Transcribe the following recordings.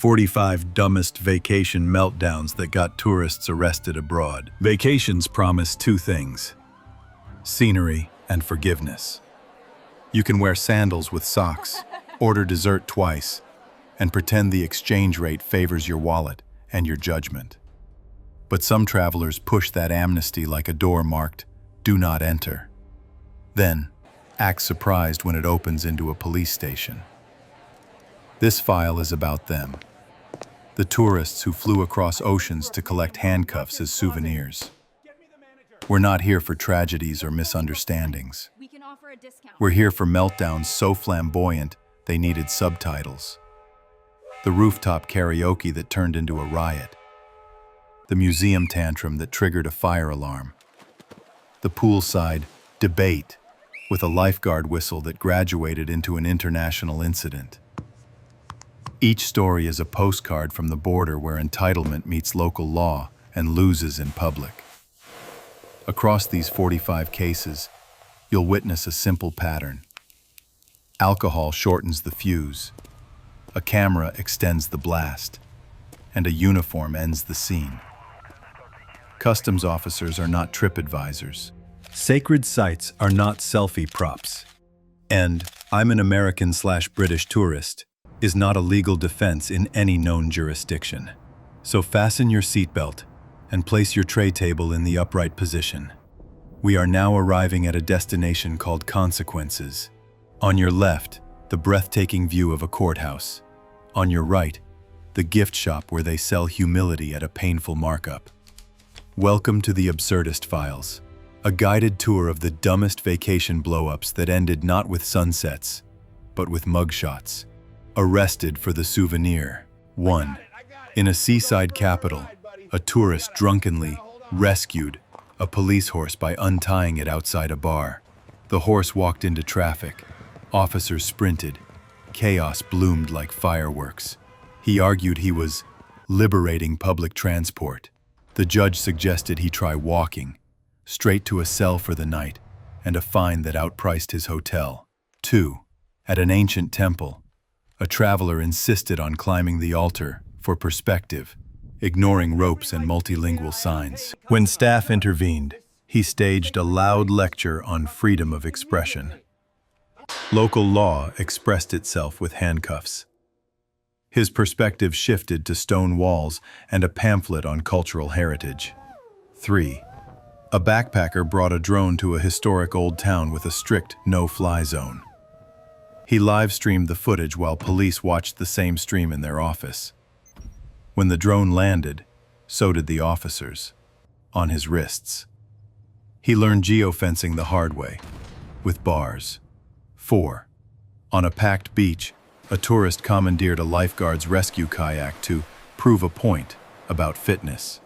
45 dumbest vacation meltdowns that got tourists arrested abroad. Vacations promise two things: scenery and forgiveness. You can wear sandals with socks, order dessert twice, and pretend the exchange rate favors your wallet and your judgment. But some travelers push that amnesty like a door marked, "Do not enter." Then, act surprised when it opens into a police station. This file is about them, the tourists who flew across oceans to collect handcuffs as souvenirs. We're not here for tragedies or misunderstandings. We're here for meltdowns so flamboyant they needed subtitles. The rooftop karaoke that turned into a riot. The museum tantrum that triggered a fire alarm. The poolside debate with a lifeguard whistle that graduated into an international incident. Each story is a postcard from the border where entitlement meets local law and loses in public. Across these 45 cases, you'll witness a simple pattern. Alcohol shortens the fuse, a camera extends the blast, and a uniform ends the scene. Customs officers are not trip advisors. Sacred sites are not selfie props. And "I'm an American/British tourist" is not a legal defense in any known jurisdiction. So fasten your seatbelt and place your tray table in the upright position. We are now arriving at a destination called Consequences. On your left, the breathtaking view of a courthouse. On your right, the gift shop where they sell humility at a painful markup. Welcome to the Absurdist Files, a guided tour of the dumbest vacation blow-ups that ended not with sunsets, but with mugshots. Arrested for the souvenir. 1. In a seaside capital, a tourist drunkenly rescued a police horse by untying it outside a bar. The horse walked into traffic. Officers sprinted. Chaos bloomed like fireworks. He argued he was liberating public transport. The judge suggested he try walking, straight to a cell for the night, and a fine that outpriced his hotel. 2. At an ancient temple, a traveler insisted on climbing the altar for perspective, ignoring ropes and multilingual signs. When staff intervened, he staged a loud lecture on freedom of expression. Local law expressed itself with handcuffs. His perspective shifted to stone walls and a pamphlet on cultural heritage. 3. A backpacker brought a drone to a historic old town with a strict no-fly zone. He live-streamed the footage while police watched the same stream in their office. When the drone landed, so did the officers, on his wrists. He learned geofencing the hard way, with bars. 4. On a packed beach, a tourist commandeered a lifeguard's rescue kayak to prove a point about fitness.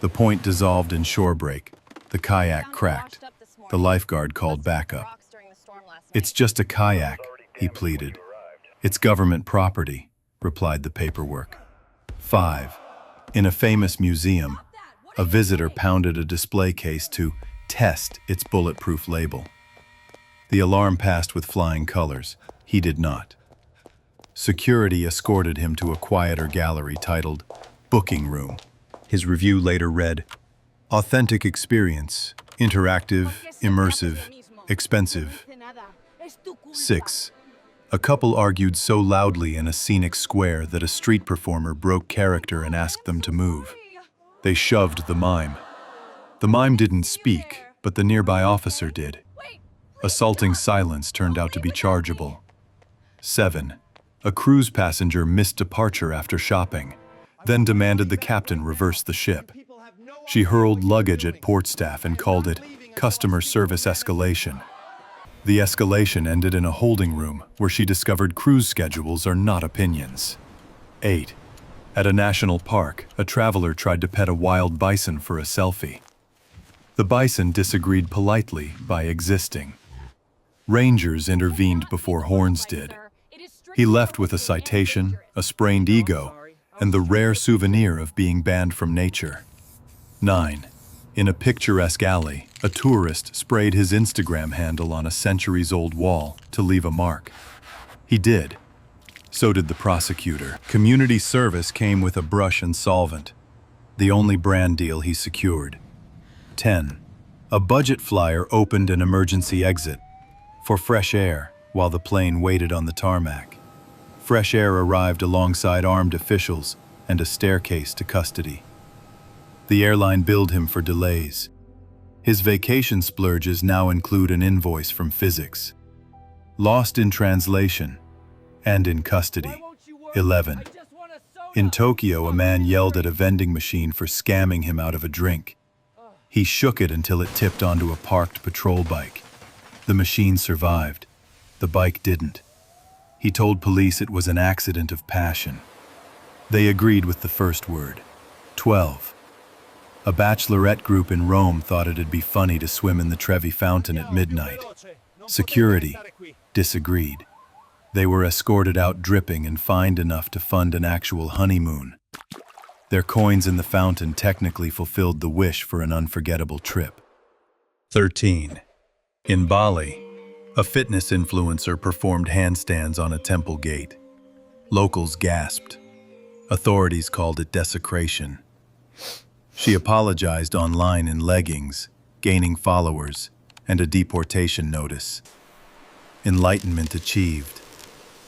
The point dissolved in shore break. The kayak cracked. The lifeguard called backup. "It's just a kayak," he pleaded. "It's government property," replied the paperwork. 5. In a famous museum, a visitor pounded a display case to test its bulletproof label. The alarm passed with flying colors. He did not. Security escorted him to a quieter gallery titled Booking Room. His review later read, "Authentic experience, interactive, immersive, expensive." 6. A couple argued so loudly in a scenic square that a street performer broke character and asked them to move. They shoved the mime. The mime didn't speak, but the nearby officer did. Assaulting silence turned out to be chargeable. 7. A cruise passenger missed departure after shopping, then demanded the captain reverse the ship. She hurled luggage at port staff and called it customer service escalation. The escalation ended in a holding room where she discovered cruise schedules are not opinions. 8. At a national park, a traveler tried to pet a wild bison for a selfie. The bison disagreed politely by existing. Rangers intervened before horns did. He left with a citation, a sprained ego, and the rare souvenir of being banned from nature. 9. In a picturesque alley, a tourist sprayed his Instagram handle on a centuries-old wall to leave a mark. He did. So did the prosecutor. Community service came with a brush and solvent, the only brand deal he secured. 10. A budget flyer opened an emergency exit for fresh air while the plane waited on the tarmac. Fresh air arrived alongside armed officials and a staircase to custody. The airline billed him for delays. His vacation splurges now include an invoice from physics. Lost in translation and in custody. 11. In Tokyo, a man yelled at a vending machine for scamming him out of a drink. He shook it until it tipped onto a parked patrol bike. The machine survived. The bike didn't. He told police it was an accident of passion. They agreed with the first word. 12. A bachelorette group in Rome thought it'd be funny to swim in the Trevi Fountain at midnight. Security disagreed. They were escorted out dripping and fined enough to fund an actual honeymoon. Their coins in the fountain technically fulfilled the wish for an unforgettable trip. 13. In Bali, a fitness influencer performed handstands on a temple gate. Locals gasped. Authorities called it desecration. She apologized online in leggings, gaining followers, and a deportation notice. Enlightenment achieved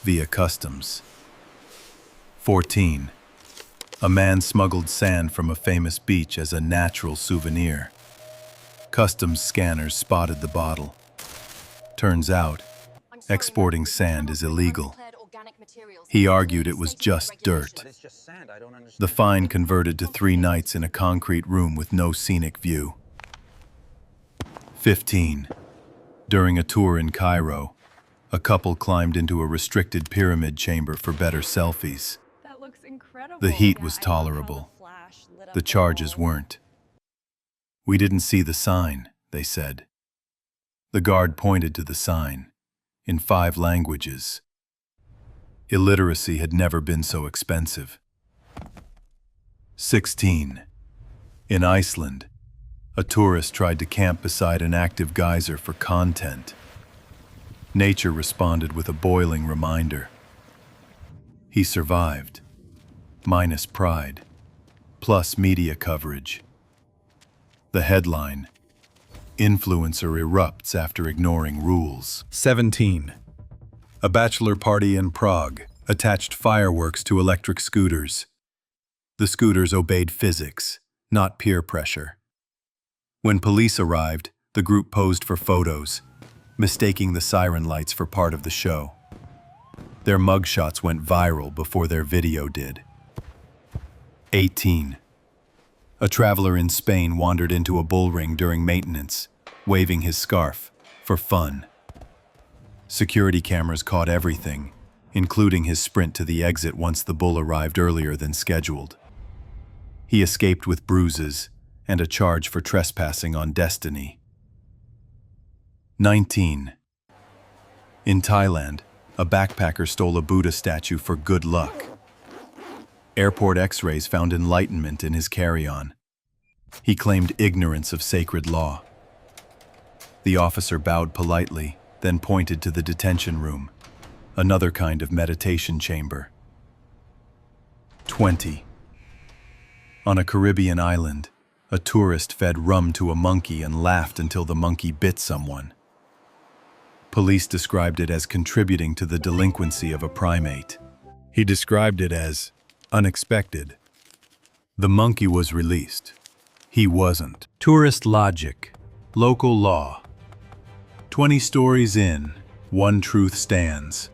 via customs. 14. A man smuggled sand from a famous beach as a natural souvenir. Customs scanners spotted the bottle. Turns out, exporting sand is illegal. He argued it was just dirt. The fine converted to 3 nights in a concrete room with no scenic view. 15. During a tour in Cairo, a couple climbed into a restricted pyramid chamber for better selfies. That looks incredible. The heat was tolerable. The charges weren't. We didn't see the sign, they said. The guard pointed to the sign, in 5 languages. Illiteracy had never been so expensive. 16. In Iceland, a tourist tried to camp beside an active geyser for content. Nature responded with a boiling reminder. He survived, minus pride, plus media coverage. The headline: Influencer erupts after ignoring rules. 17. A bachelor party in Prague attached fireworks to electric scooters. The scooters obeyed physics, not peer pressure. When police arrived, the group posed for photos, mistaking the siren lights for part of the show. Their mugshots went viral before their video did. 18. A traveler in Spain wandered into a bull ring during maintenance, waving his scarf for fun. Security cameras caught everything, including his sprint to the exit once the bull arrived earlier than scheduled. He escaped with bruises and a charge for trespassing on destiny. 19. In Thailand, a backpacker stole a Buddha statue for good luck. Airport X-rays found enlightenment in his carry-on. He claimed ignorance of sacred law. The officer bowed politely, then pointed to the detention room, another kind of meditation chamber. 20. On a Caribbean island, a tourist fed rum to a monkey and laughed until the monkey bit someone. Police described it as contributing to the delinquency of a primate. He described it as unexpected. The monkey was released. He wasn't. Tourist logic. Local law. 20 stories in, one truth stands.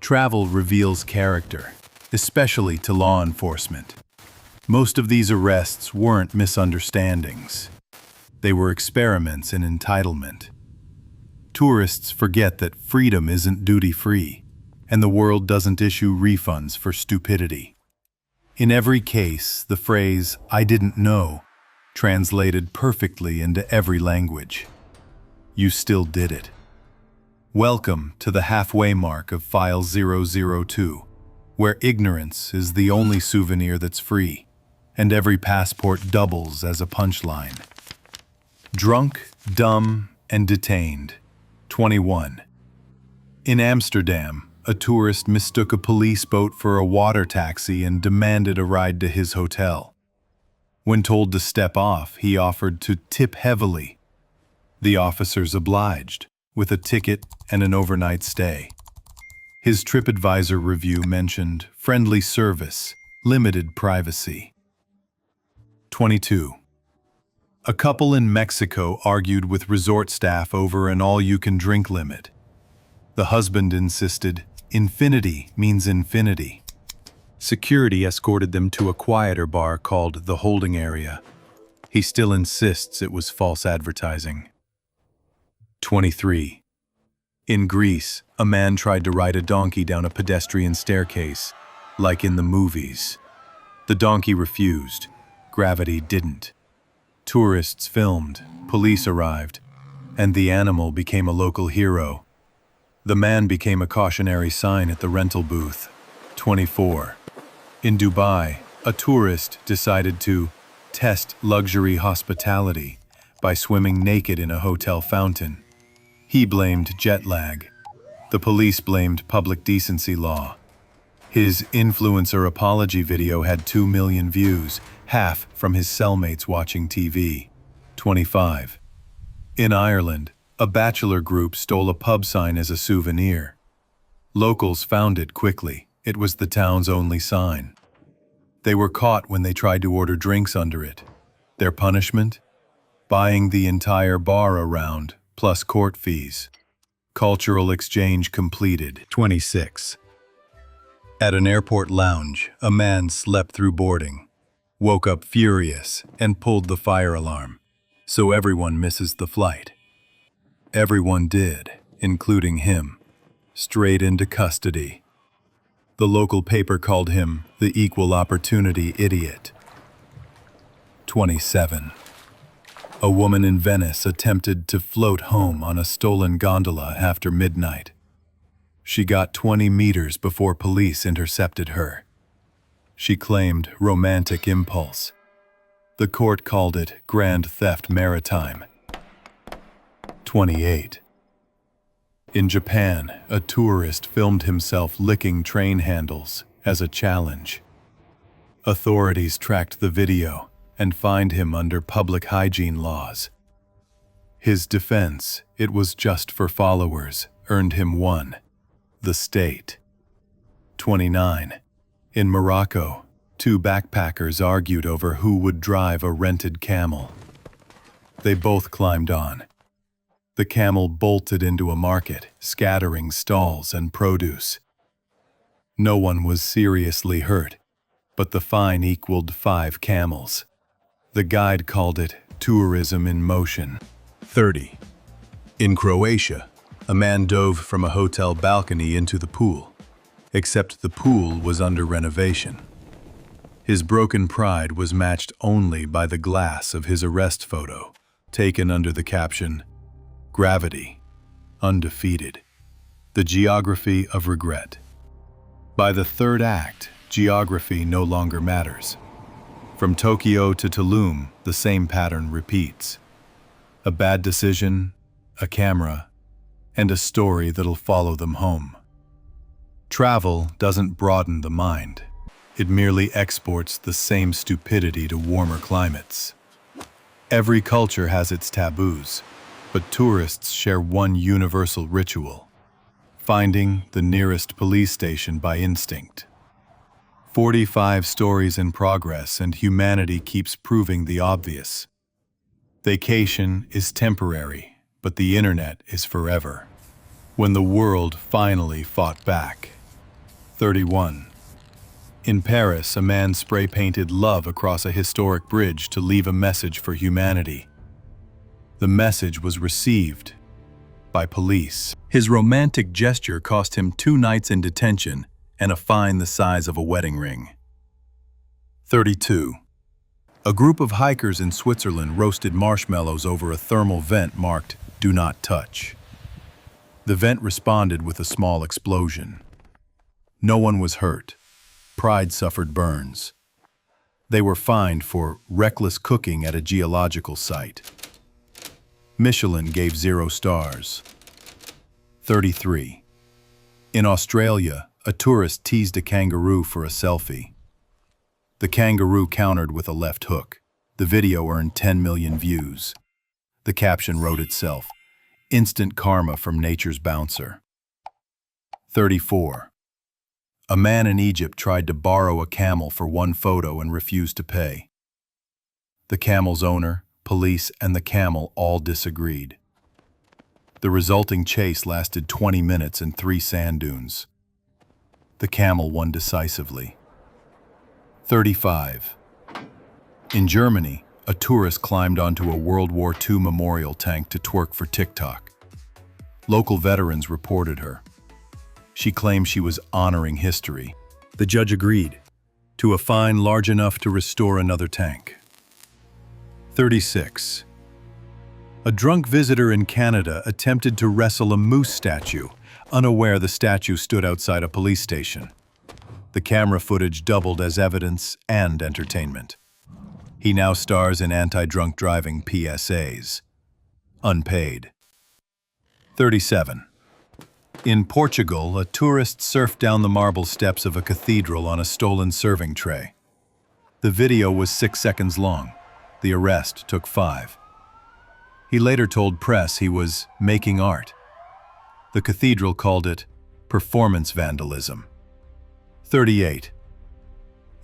Travel reveals character, especially to law enforcement. Most of these arrests weren't misunderstandings. They were experiments in entitlement. Tourists forget that freedom isn't duty-free, and the world doesn't issue refunds for stupidity. In every case, the phrase, "I didn't know," translated perfectly into every language. You still did it. Welcome to the halfway mark of File 002, where ignorance is the only souvenir that's free, and every passport doubles as a punchline. Drunk, dumb, and detained. 21. In Amsterdam, a tourist mistook a police boat for a water taxi and demanded a ride to his hotel. When told to step off, he offered to tip heavily. The officers obliged, with a ticket and an overnight stay. His TripAdvisor review mentioned friendly service, limited privacy. 22. A couple in Mexico argued with resort staff over an all-you-can-drink limit. The husband insisted, "Infinity means infinity." Security escorted them to a quieter bar called the Holding Area. He still insists it was false advertising. 23. In Greece, a man tried to ride a donkey down a pedestrian staircase, like in the movies. The donkey refused. Gravity didn't. Tourists filmed, police arrived, and the animal became a local hero. The man became a cautionary sign at the rental booth. 24. In Dubai, a tourist decided to test luxury hospitality by swimming naked in a hotel fountain. He blamed jet lag. The police blamed public decency law. His influencer apology video had 2 million views, half from his cellmates watching TV. 25. In Ireland, a bachelor group stole a pub sign as a souvenir. Locals found it quickly. It was the town's only sign. They were caught when they tried to order drinks under it. Their punishment? Buying the entire bar around, plus court fees. Cultural exchange completed. 26. At an airport lounge, a man slept through boarding, woke up furious, and pulled the fire alarm, so everyone misses the flight. Everyone did, including him, straight into custody. The local paper called him the equal opportunity idiot. 27. A woman in Venice attempted to float home on a stolen gondola after midnight. She got 20 meters before police intercepted her. She claimed romantic impulse. The court called it grand theft maritime. 28. In Japan, a tourist filmed himself licking train handles as a challenge. Authorities tracked the video and fined him under public hygiene laws. His defense, it was just for followers, earned him one, the state. 29. In Morocco, 2 backpackers argued over who would drive a rented camel. They both climbed on. The camel bolted into a market, scattering stalls and produce. No one was seriously hurt, but the fine equaled 5 camels. The guide called it tourism in motion. 30. In Croatia, a man dove from a hotel balcony into the pool, except the pool was under renovation. His broken pride was matched only by the glass of his arrest photo, taken under the caption, "Gravity, undefeated, the geography of regret." By the third act, geography no longer matters. From Tokyo to Tulum, the same pattern repeats. A bad decision, a camera, and a story that'll follow them home. Travel doesn't broaden the mind. It merely exports the same stupidity to warmer climates. Every culture has its taboos, but tourists share one universal ritual: finding the nearest police station by instinct. 45 stories in progress, and humanity keeps proving the obvious. Vacation is temporary, but the internet is forever. When the world finally fought back. 31. In Paris, a man spray-painted love across a historic bridge to leave a message for humanity. The message was received by police. His romantic gesture cost him 2 nights in detention and a fine the size of a wedding ring. 32. A group of hikers in Switzerland roasted marshmallows over a thermal vent marked "Do Not Touch." The vent responded with a small explosion. No one was hurt. Pride suffered burns. They were fined for reckless cooking at a geological site. Michelin gave 0 stars. 33. In Australia, a tourist teased a kangaroo for a selfie. The kangaroo countered with a left hook. The video earned 10 million views. The caption wrote itself, "Instant karma from nature's bouncer." 34. A man in Egypt tried to borrow a camel for one photo and refused to pay. The camel's owner, police, and the camel all disagreed. The resulting chase lasted 20 minutes and 3 sand dunes. The camel won decisively. 35. In Germany, a tourist climbed onto a World War II memorial tank to twerk for TikTok. Local veterans reported her. She claimed she was honoring history. The judge agreed to a fine large enough to restore another tank. 36. A drunk visitor in Canada attempted to wrestle a moose statue, unaware the statue stood outside a police station. The camera footage doubled as evidence and entertainment. He now stars in anti-drunk driving PSAs. Unpaid. 37. In Portugal, a tourist surfed down the marble steps of a cathedral on a stolen serving tray. The video was 6 seconds long. The arrest took 5. He later told press he was making art. The cathedral called it performance vandalism. 38.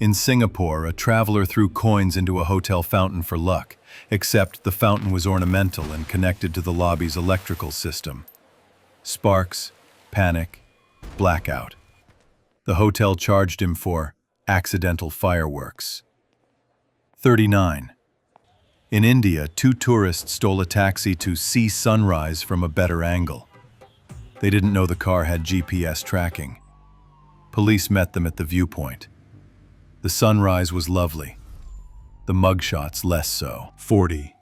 In Singapore, a traveler threw coins into a hotel fountain for luck, except the fountain was ornamental and connected to the lobby's electrical system. Sparks, panic, blackout. The hotel charged him for accidental fireworks. 39. In India, 2 tourists stole a taxi to see sunrise from a better angle. They didn't know the car had GPS tracking. Police met them at the viewpoint. The sunrise was lovely. The mugshots less so. 40.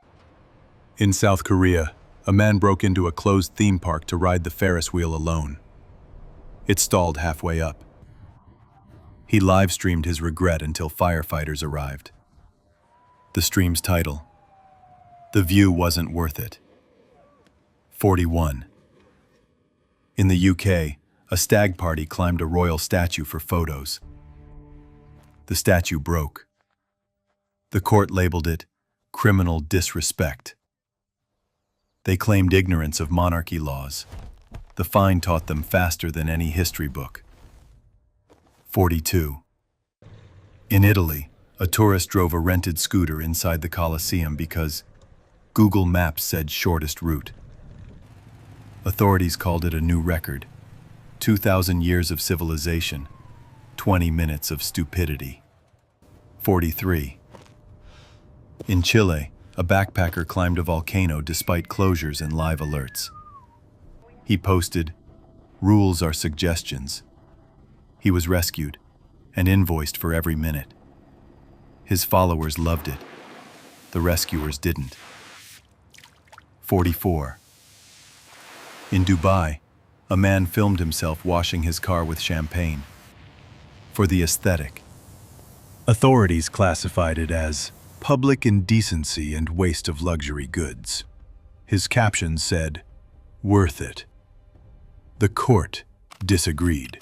In South Korea, a man broke into a closed theme park to ride the Ferris wheel alone. It stalled halfway up. He live-streamed his regret until firefighters arrived. The stream's title: "The view wasn't worth it." 41. In the UK, a stag party climbed a royal statue for photos. The statue broke. The court labeled it criminal disrespect. They claimed ignorance of monarchy laws. The fine taught them faster than any history book. 42. In Italy, a tourist drove a rented scooter inside the Colosseum because Google Maps said shortest route. Authorities called it a new record. 2,000 years of civilization, 20 minutes of stupidity. 43. In Chile, a backpacker climbed a volcano despite closures and live alerts. He posted, "Rules are suggestions." He was rescued and invoiced for every minute. His followers loved it. The rescuers didn't. 44. In Dubai, a man filmed himself washing his car with champagne. For the aesthetic. Authorities classified it as public indecency and waste of luxury goods. His caption said, "Worth it." The court disagreed.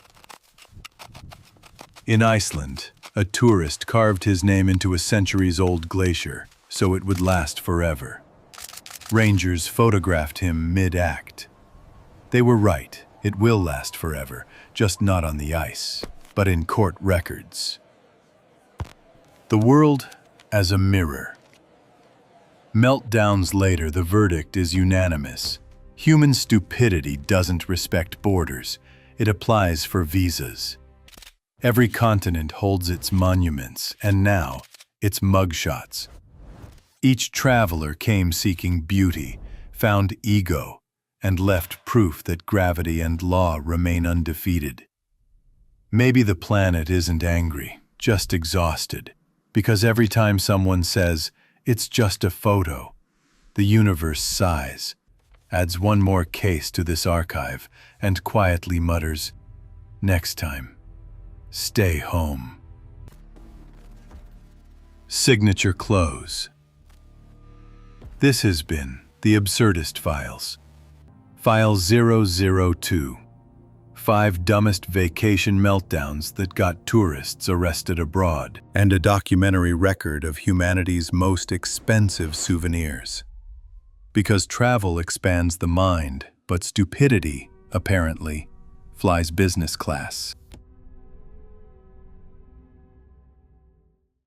In Iceland, a tourist carved his name into a centuries-old glacier so it would last forever. Rangers photographed him mid-act. They were right, it will last forever, just not on the ice, but in court records. The world as a mirror. Meltdowns later, the verdict is unanimous. Human stupidity doesn't respect borders. It applies for visas. Every continent holds its monuments, and now its mugshots. Each traveler came seeking beauty, found ego, and left proof that gravity and law remain undefeated. Maybe the planet isn't angry, just exhausted, because every time someone says, "It's just a photo," the universe sighs, adds one more case to this archive, and quietly mutters, "Next time, stay home." Signature close. This has been the Absurdist Files. File 002. 5 dumbest vacation meltdowns that got tourists arrested abroad, and a documentary record of humanity's most expensive souvenirs. Because travel expands the mind, but stupidity, apparently, flies business class.